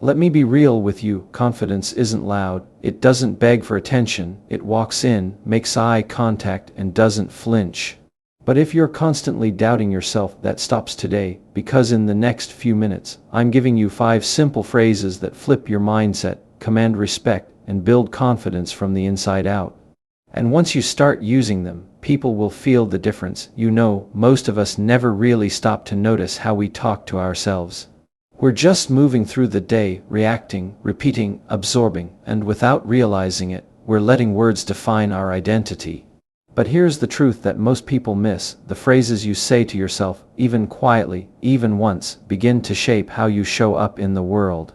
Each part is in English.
Let me be real with you, confidence isn't loud, it doesn't beg for attention, it walks in, makes eye contact, and doesn't flinch. But if you're constantly doubting yourself, that stops today, because in the next few minutes, I'm giving you 5 simple phrases that flip your mindset, command respect, and build confidence from the inside out. And once you start using them, people will feel the difference. You know, most of us never really stop to notice how we talk to ourselves. We're just moving through the day, reacting, repeating, absorbing, and without realizing it, we're letting words define our identity. But here's the truth that most people miss: the phrases you say to yourself, even quietly, even once, begin to shape how you show up in the world.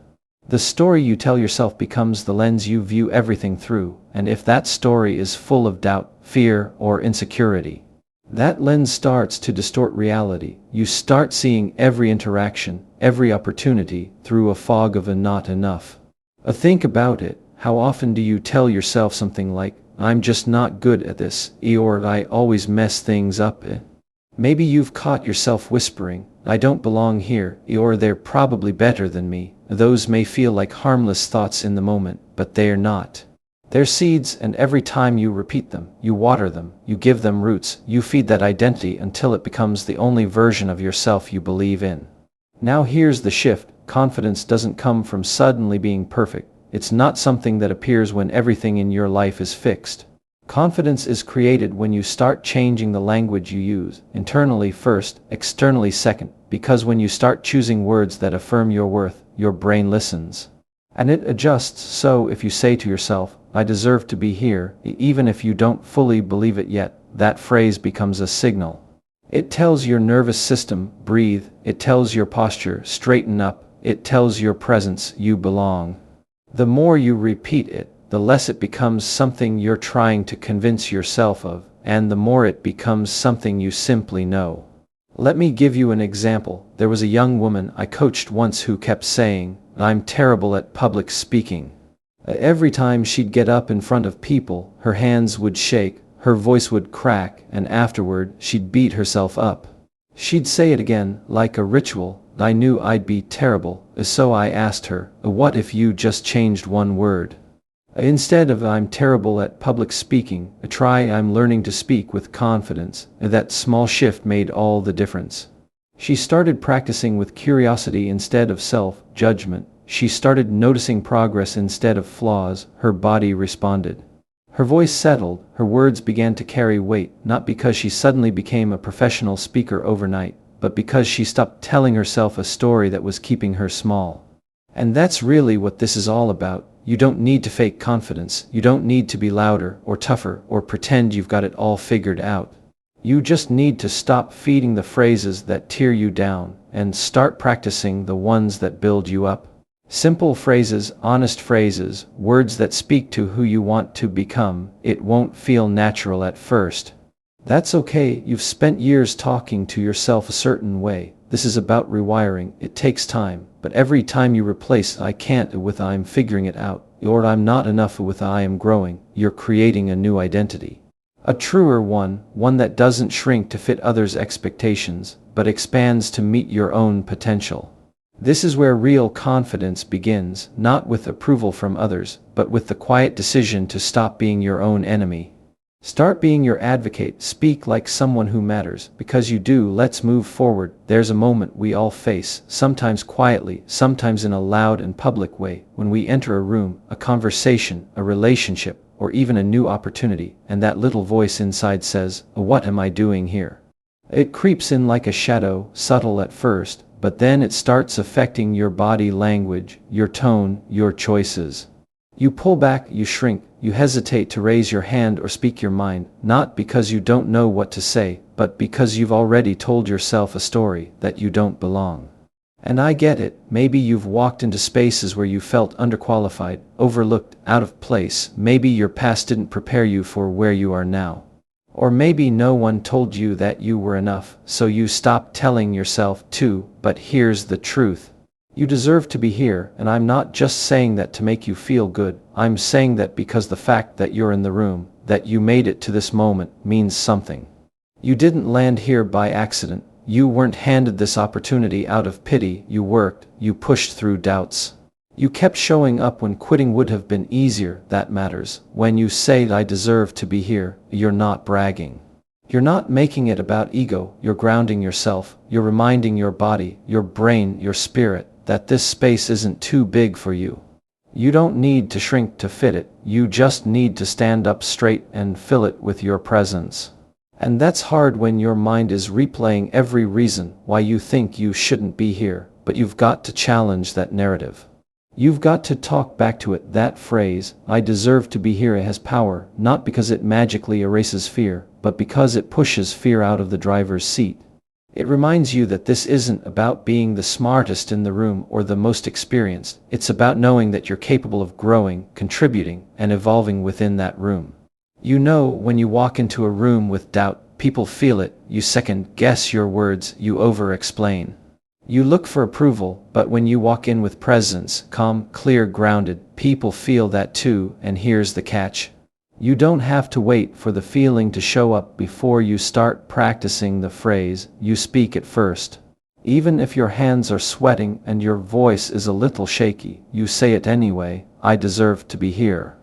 The story you tell yourself becomes the lens you view everything through, and if that story is full of doubt, fear, or insecurity, that lens starts to distort reality. You start seeing every interaction, every opportunity, through a fog of a not enough. Think about it. How often do you tell yourself something like, "I'm just not good at this," or "I always mess things up"? Maybe you've caught yourself whispering, "I don't belong here," or "They're probably better than me." Those may feel like harmless thoughts in the moment, but they're not. They're seeds, and every time you repeat them, you water them, you give them roots, you feed that identity until it becomes the only version of yourself you believe in. Now here's the shift: confidence doesn't come from suddenly being perfect. It's not something that appears when everything in your life is fixed. Confidence is created when you start changing the language you use, internally first, externally second, because when you start choosing words that affirm your worth, your brain listens. And it adjusts. So if you say to yourself, "I deserve to be here," even if you don't fully believe it yet, that phrase becomes a signal. It tells your nervous system, breathe. It tells your posture, straighten up. It tells your presence, you belong. The more you repeat it, the less it becomes something you're trying to convince yourself of, and the more it becomes something you simply know. Let me give you an example. There was a young woman I coached once who kept saying, "I'm terrible at public speaking." Every time she'd get up in front of people, her hands would shake, her voice would crack, and afterward, she'd beat herself up. She'd say it again, like a ritual. I knew I'd be terrible, so I asked her, "What if you just changed one word? Instead of 'I'm terrible at public speaking,' try 'I'm learning to speak with confidence.'" That small shift made all the difference. She started practicing with curiosity instead of self-judgment. She started noticing progress instead of flaws. Her body responded. Her voice settled. Her words began to carry weight, not because she suddenly became a professional speaker overnight, but because she stopped telling herself a story that was keeping her small. And that's really what this is all about. You don't need to fake confidence. You don't need to be louder or tougher or pretend you've got it all figured out. You just need to stop feeding the phrases that tear you down and start practicing the ones that build you up. Simple phrases, honest phrases, words that speak to who you want to become. It won't feel natural at first. That's okay. You've spent years talking to yourself a certain way. This is about rewiring. It takes time, but every time you replace "I can't" with "I'm figuring it out," or "I'm not enough" with "I am growing," you're creating a new identity. A truer one, one that doesn't shrink to fit others' expectations, but expands to meet your own potential. This is where real confidence begins, not with approval from others, but with the quiet decision to stop being your own enemy. Start being your advocate. Speak like someone who matters, because you do. Let's move forward. There's a moment we all face, sometimes quietly, sometimes in a loud and public way, when we enter a room, a conversation, a relationship, or even a new opportunity, and that little voice inside says, "What am I doing here?" It creeps in like a shadow, subtle at first, but then it starts affecting your body language, your tone, your choices. You pull back, you shrink, you hesitate to raise your hand or speak your mind, not because you don't know what to say, but because you've already told yourself a story that you don't belong. And I get it. Maybe you've walked into spaces where you felt underqualified, overlooked, out of place. Maybe your past didn't prepare you for where you are now. Or maybe no one told you that you were enough, so you stopped telling yourself to. But here's the truth. You deserve to be here, and I'm not just saying that to make you feel good. I'm saying that because the fact that you're in the room, that you made it to this moment, means something. You didn't land here by accident. You weren't handed this opportunity out of pity. You worked, you pushed through doubts. You kept showing up when quitting would have been easier. That matters. When you say I deserve to be here, you're not bragging. You're not making it about ego, you're grounding yourself, you're reminding your body, your brain, your spirit, that this space isn't too big for you. You don't need to shrink to fit it, you just need to stand up straight and fill it with your presence. And that's hard when your mind is replaying every reason why you think you shouldn't be here, but you've got to challenge that narrative. You've got to talk back to it. That phrase, I deserve to be here, has power, not because it magically erases fear, but because it pushes fear out of the driver's seat. It reminds you that this isn't about being the smartest in the room or the most experienced. It's about knowing that you're capable of growing, contributing, and evolving within that room. You know, when you walk into a room with doubt, people feel it. You second-guess your words, you over-explain. You look for approval, but when you walk in with presence, calm, clear, grounded, people feel that too. And here's the catch. You don't have to wait for the feeling to show up before you start practicing the phrase. You speak it first. Even if your hands are sweating and your voice is a little shaky, you say it anyway. I deserve to be here.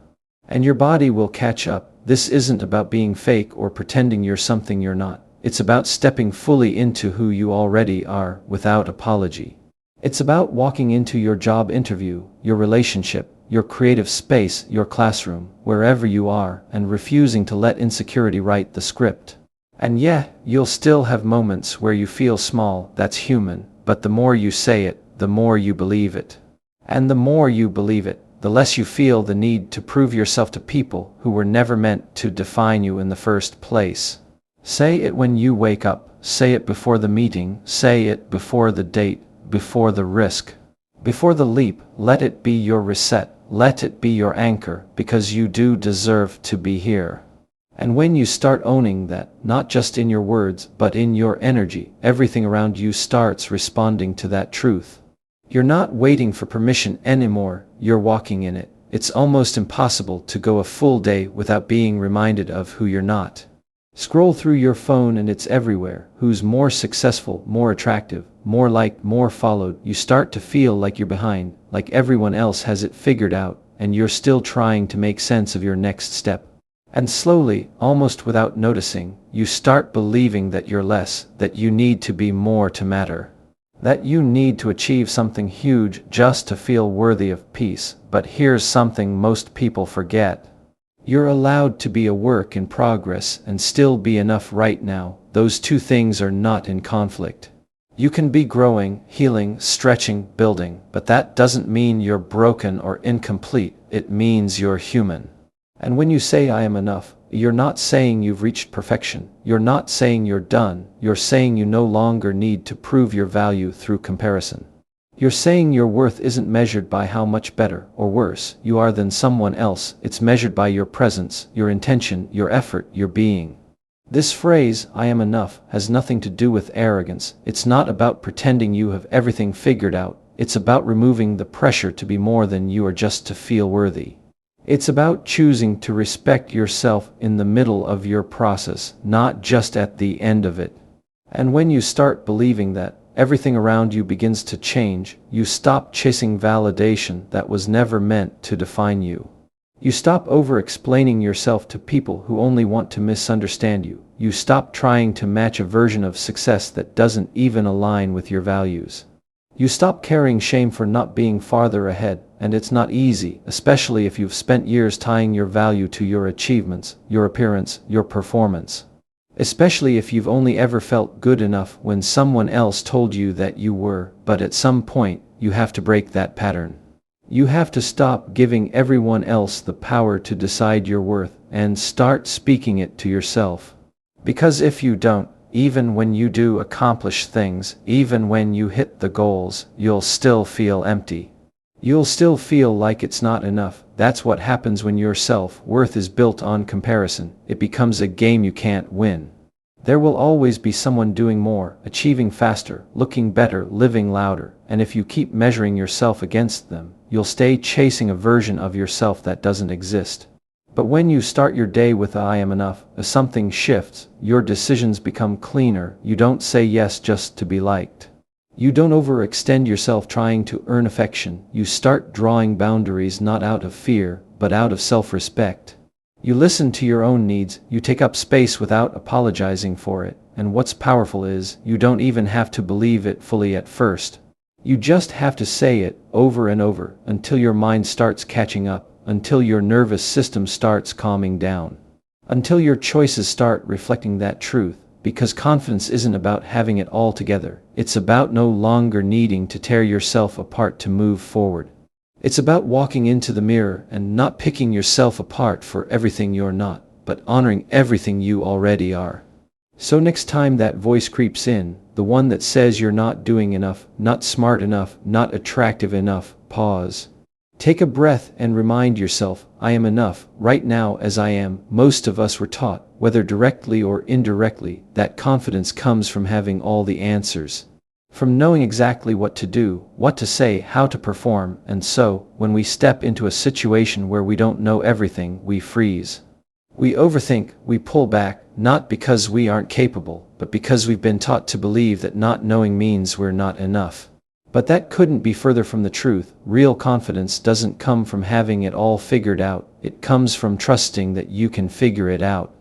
And your body will catch up. This isn't about being fake or pretending you're something you're not. It's about stepping fully into who you already are, without apology. It's about walking into your job interview, your relationship, your creative space, your classroom, wherever you are, and refusing to let insecurity write the script. And yeah, you'll still have moments where you feel small. That's human, but the more you say it, the more you believe it. And the more you believe it, the less you feel the need to prove yourself to people who were never meant to define you in the first place. Say it when you wake up, say it before the meeting, say it before the date, before the risk, before the leap. Let it be your reset, let it be your anchor, because you do deserve to be here. And when you start owning that, not just in your words, but in your energy, everything around you starts responding to that truth. You're not waiting for permission anymore, you're walking in it. It's almost impossible to go a full day without being reminded of who you're not. Scroll through your phone and it's everywhere. Who's more successful, more attractive, more liked, more followed? You start to feel like you're behind, like everyone else has it figured out, and you're still trying to make sense of your next step. And slowly, almost without noticing, you start believing that you're less, that you need to be more to matter, that you need to achieve something huge just to feel worthy of peace. But here's something most people forget. You're allowed to be a work in progress and still be enough right now. Those two things are not in conflict. You can be growing, healing, stretching, building, but that doesn't mean you're broken or incomplete. It means you're human. And when you say I am enough, you're not saying you've reached perfection. You're not saying you're done. You're saying you no longer need to prove your value through comparison. You're saying your worth isn't measured by how much better or worse you are than someone else. It's measured by your presence, your intention, your effort, your being. This phrase, I am enough, has nothing to do with arrogance. It's not about pretending you have everything figured out. It's about removing the pressure to be more than you are just to feel worthy. It's about choosing to respect yourself in the middle of your process, not just at the end of it. And when you start believing that, everything around you begins to change. You stop chasing validation that was never meant to define you. You stop over-explaining yourself to people who only want to misunderstand you. You stop trying to match a version of success that doesn't even align with your values. You stop carrying shame for not being farther ahead, and it's not easy, especially if you've spent years tying your value to your achievements, your appearance, your performance. Especially if you've only ever felt good enough when someone else told you that you were. But at some point, you have to break that pattern. You have to stop giving everyone else the power to decide your worth and start speaking it to yourself. Because if you don't, even when you do accomplish things, even when you hit the goals, you'll still feel empty. You'll still feel like it's not enough. That's what happens when your self-worth is built on comparison. It becomes a game you can't win. There will always be someone doing more, achieving faster, looking better, living louder, and if you keep measuring yourself against them, you'll stay chasing a version of yourself that doesn't exist. But when you start your day with I am enough, as something shifts, your decisions become cleaner. You don't say yes just to be liked. You don't overextend yourself trying to earn affection. You start drawing boundaries not out of fear, but out of self-respect. You listen to your own needs, you take up space without apologizing for it, and what's powerful is, you don't even have to believe it fully at first. You just have to say it over and over until your mind starts catching up, until your nervous system starts calming down, until your choices start reflecting that truth, because confidence isn't about having it all together. It's about no longer needing to tear yourself apart to move forward. It's about walking into the mirror and not picking yourself apart for everything you're not, but honoring everything you already are. So next time that voice creeps in, the one that says you're not doing enough, not smart enough, not attractive enough, pause. Take a breath and remind yourself, I am enough, right now as I am. Most of us were taught, whether directly or indirectly, that confidence comes from having all the answers. From knowing exactly what to do, what to say, how to perform, and so, when we step into a situation where we don't know everything, we freeze. We overthink, we pull back, not because we aren't capable, but because we've been taught to believe that not knowing means we're not enough. But that couldn't be further from the truth. Real confidence doesn't come from having it all figured out. It comes from trusting that you can figure it out.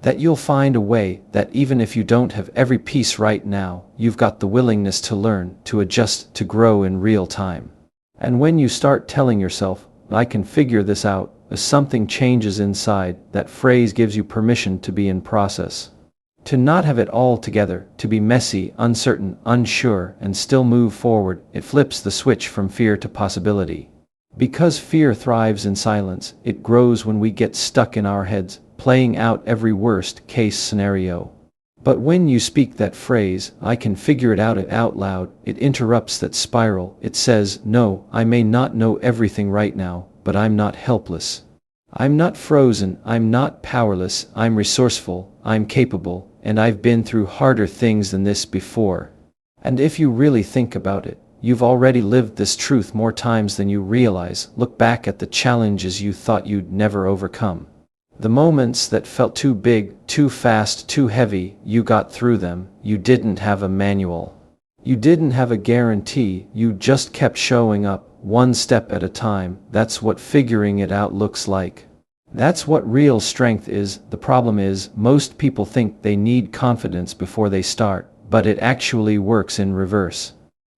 That you'll find a way, that even if you don't have every piece right now, you've got the willingness to learn, to adjust, to grow in real time. And when you start telling yourself, I can figure this out, as something changes inside, that phrase gives you permission to be in process. To not have it all together, to be messy, uncertain, unsure, and still move forward. It flips the switch from fear to possibility. Because fear thrives in silence, it grows when we get stuck in our heads, playing out every worst-case scenario. But when you speak that phrase, I can figure it out loud, it interrupts that spiral. It says, no, I may not know everything right now, but I'm not helpless. I'm not frozen, I'm not powerless, I'm resourceful, I'm capable, and I've been through harder things than this before. And if you really think about it, you've already lived this truth more times than you realize. Look back at the challenges you thought you'd never overcome. The moments that felt too big, too fast, too heavy, you got through them. You didn't have a manual. You didn't have a guarantee, you just kept showing up, one step at a time. That's what figuring it out looks like. That's what real strength is. The problem is, most people think they need confidence before they start, but it actually works in reverse.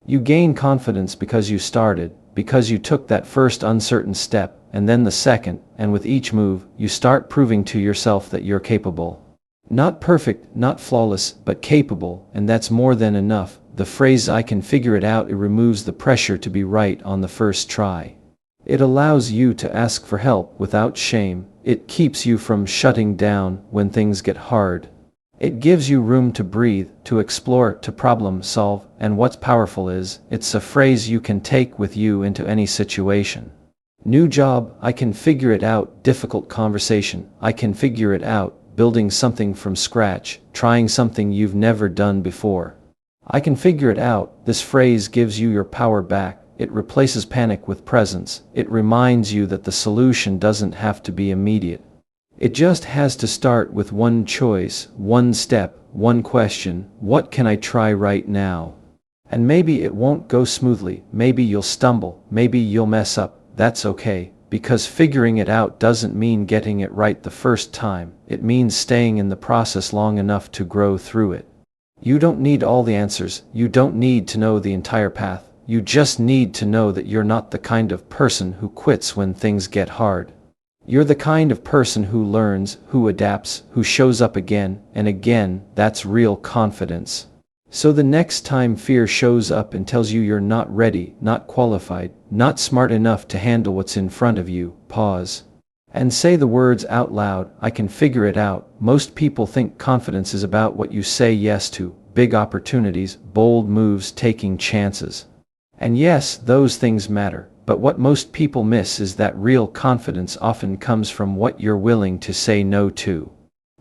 You gain confidence because you started, because you took that first uncertain step, and then the second, and with each move, you start proving to yourself that you're capable. Not perfect, not flawless, but capable, and that's more than enough. The phrase I can figure it out, it removes the pressure to be right on the first try. It allows you to ask for help without shame. It keeps you from shutting down when things get hard. It gives you room to breathe, to explore, to problem solve, and what's powerful is, it's a phrase you can take with you into any situation. New job, I can figure it out. Difficult conversation, I can figure it out. Building something from scratch, trying something you've never done before. I can figure it out. This phrase gives you your power back. It replaces panic with presence. It reminds you that the solution doesn't have to be immediate. It just has to start with one choice, one step, one question. What can I try right now? And maybe it won't go smoothly. Maybe you'll stumble. Maybe you'll mess up. That's okay, because figuring it out doesn't mean getting it right the first time. It means staying in the process long enough to grow through it. You don't need all the answers. You don't need to know the entire path. You just need to know that you're not the kind of person who quits when things get hard. You're the kind of person who learns, who adapts, who shows up again and again. That's real confidence. So the next time fear shows up and tells you you're not ready, not qualified, not smart enough to handle what's in front of you, pause. And say the words out loud, I can figure it out. Most people think confidence is about what you say yes to, big opportunities, bold moves, taking chances. And yes, those things matter, but what most people miss is that real confidence often comes from what you're willing to say no to.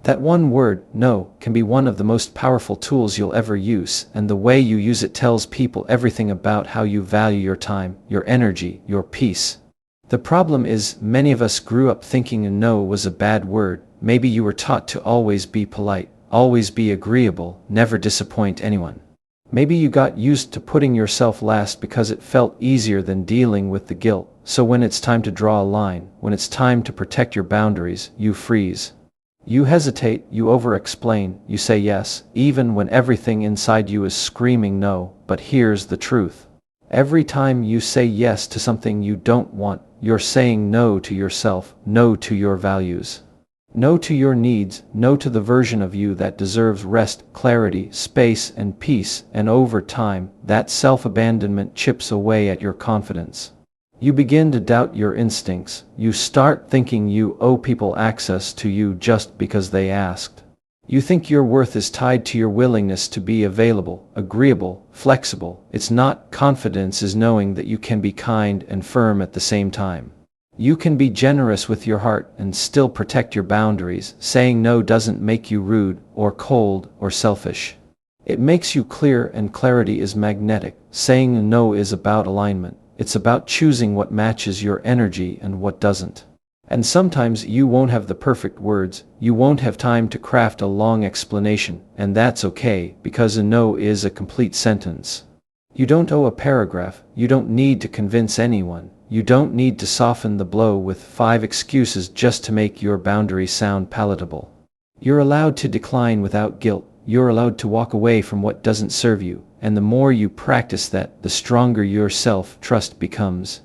That one word, no, can be one of the most powerful tools you'll ever use, and the way you use it tells people everything about how you value your time, your energy, your peace. The problem is, many of us grew up thinking a no was a bad word. Maybe you were taught to always be polite, always be agreeable, never disappoint anyone. Maybe you got used to putting yourself last because it felt easier than dealing with the guilt. So when it's time to draw a line, when it's time to protect your boundaries, you freeze. You hesitate, you over-explain, you say yes, even when everything inside you is screaming no. But here's the truth. Every time you say yes to something you don't want, you're saying no to yourself, no to your values. No to your needs, no to the version of you that deserves rest, clarity, space, and peace. And over time, that self-abandonment chips away at your confidence. You begin to doubt your instincts. You start thinking you owe people access to you just because they asked. You think your worth is tied to your willingness to be available, agreeable, flexible. It's not. Confidence is knowing that you can be kind and firm at the same time. You can be generous with your heart and still protect your boundaries. Saying no doesn't make you rude or cold or selfish. It makes you clear, and clarity is magnetic. Saying no is about alignment. It's about choosing what matches your energy and what doesn't. And sometimes you won't have the perfect words, you won't have time to craft a long explanation, and that's okay, because a no is a complete sentence. You don't owe a paragraph, you don't need to convince anyone. You don't need to soften the blow with 5 excuses just to make your boundary sound palatable. You're allowed to decline without guilt. You're allowed to walk away from what doesn't serve you. And the more you practice that, the stronger your self-trust becomes.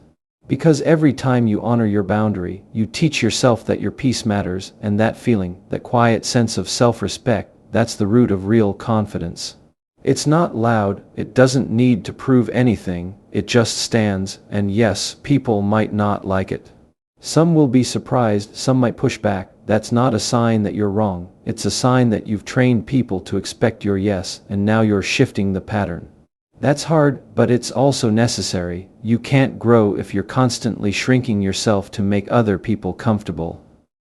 Because every time you honor your boundary, you teach yourself that your peace matters, and that feeling, that quiet sense of self-respect, that's the root of real confidence. It's not loud, it doesn't need to prove anything, it just stands, and yes, people might not like it. Some will be surprised, some might push back. That's not a sign that you're wrong, it's a sign that you've trained people to expect your yes, and now you're shifting the pattern. That's hard, but it's also necessary. You can't grow if you're constantly shrinking yourself to make other people comfortable.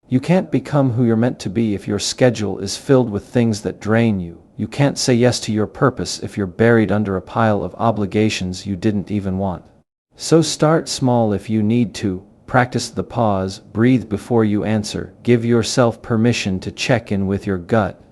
You can't become who you're meant to be if your schedule is filled with things that drain you. You can't say yes to your purpose if you're buried under a pile of obligations you didn't even want. So start small if you need to. Practice the pause, breathe before you answer, give yourself permission to check in with your gut.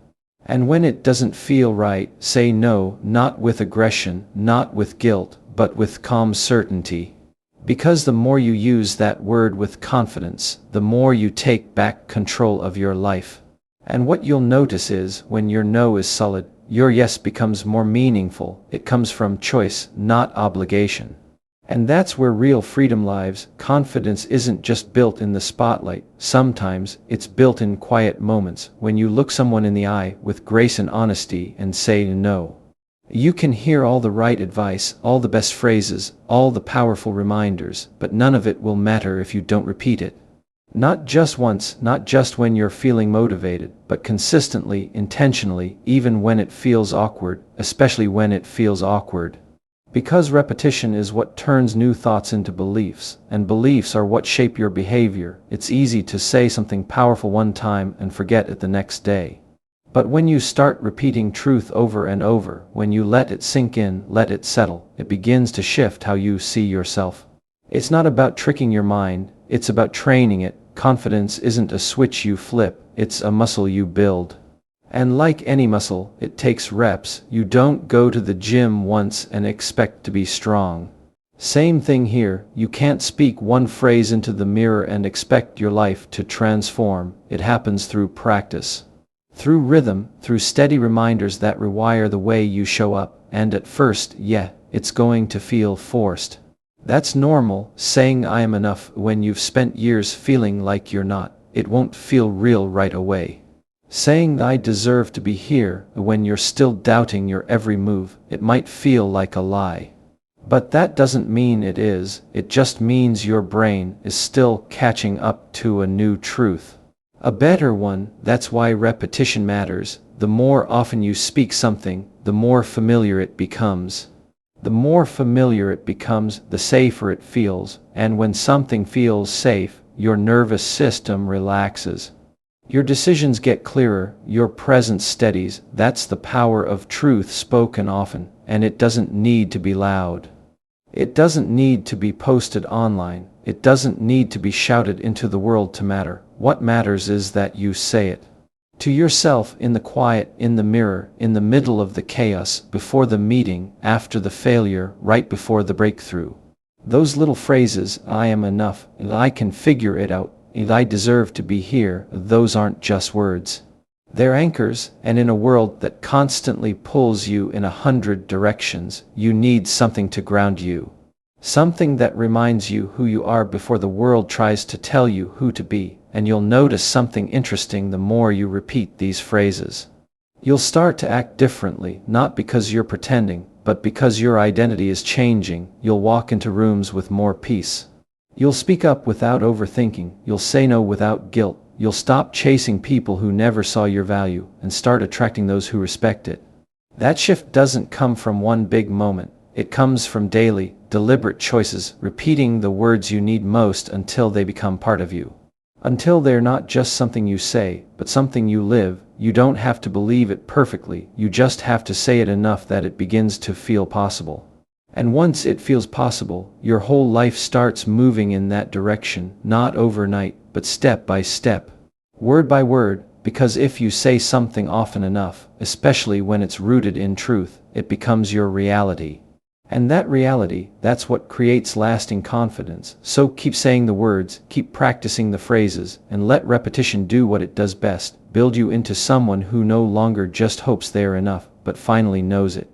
And when it doesn't feel right, say no, not with aggression, not with guilt, but with calm certainty. Because the more you use that word with confidence, the more you take back control of your life. And what you'll notice is, when your no is solid, your yes becomes more meaningful. It comes from choice, not obligation. And that's where real freedom lives. Confidence isn't just built in the spotlight. Sometimes it's built in quiet moments, when you look someone in the eye with grace and honesty and say no. You can hear all the right advice, all the best phrases, all the powerful reminders, but none of it will matter if you don't repeat it. Not just once, not just when you're feeling motivated, but consistently, intentionally, even when it feels awkward, especially when it feels awkward. Because repetition is what turns new thoughts into beliefs, and beliefs are what shape your behavior. It's easy to say something powerful one time and forget it the next day. But when you start repeating truth over and over, when you let it sink in, let it settle, it begins to shift how you see yourself. It's not about tricking your mind, it's about training it. Confidence isn't a switch you flip, it's a muscle you build. And like any muscle, it takes reps. You don't go to the gym once and expect to be strong. Same thing here, you can't speak one phrase into the mirror and expect your life to transform. It happens through practice. Through rhythm, through steady reminders that rewire the way you show up. And at first, yeah, it's going to feel forced. That's normal. Saying I am enough when you've spent years feeling like you're not. It won't feel real right away. Saying I deserve to be here when you're still doubting your every move, it might feel like a lie. But that doesn't mean it is, it just means your brain is still catching up to a new truth. A better one. That's why repetition matters. The more often you speak something, the more familiar it becomes. The more familiar it becomes, the safer it feels, and when something feels safe, your nervous system relaxes. Your decisions get clearer, your presence steadies. That's the power of truth spoken often, and it doesn't need to be loud. It doesn't need to be posted online. It doesn't need to be shouted into the world to matter. What matters is that you say it. To yourself, in the quiet, in the mirror, in the middle of the chaos, before the meeting, after the failure, right before the breakthrough. Those little phrases, I am enough, and I can figure it out, and I deserve to be here, those aren't just words. They're anchors, and in a world that constantly pulls you in 100 directions, you need something to ground you. Something that reminds you who you are before the world tries to tell you who to be, and you'll notice something interesting the more you repeat these phrases. You'll start to act differently, not because you're pretending, but because your identity is changing. You'll walk into rooms with more peace. You'll speak up without overthinking, you'll say no without guilt, you'll stop chasing people who never saw your value, and start attracting those who respect it. That shift doesn't come from one big moment. It comes from daily, deliberate choices, repeating the words you need most until they become part of you. Until they're not just something you say, but something you live. You don't have to believe it perfectly, you just have to say it enough that it begins to feel possible. And once it feels possible, your whole life starts moving in that direction, not overnight, but step by step, word by word, because if you say something often enough, especially when it's rooted in truth, it becomes your reality. And that reality, that's what creates lasting confidence. So keep saying the words, keep practicing the phrases, and let repetition do what it does best, build you into someone who no longer just hopes they are enough, but finally knows it.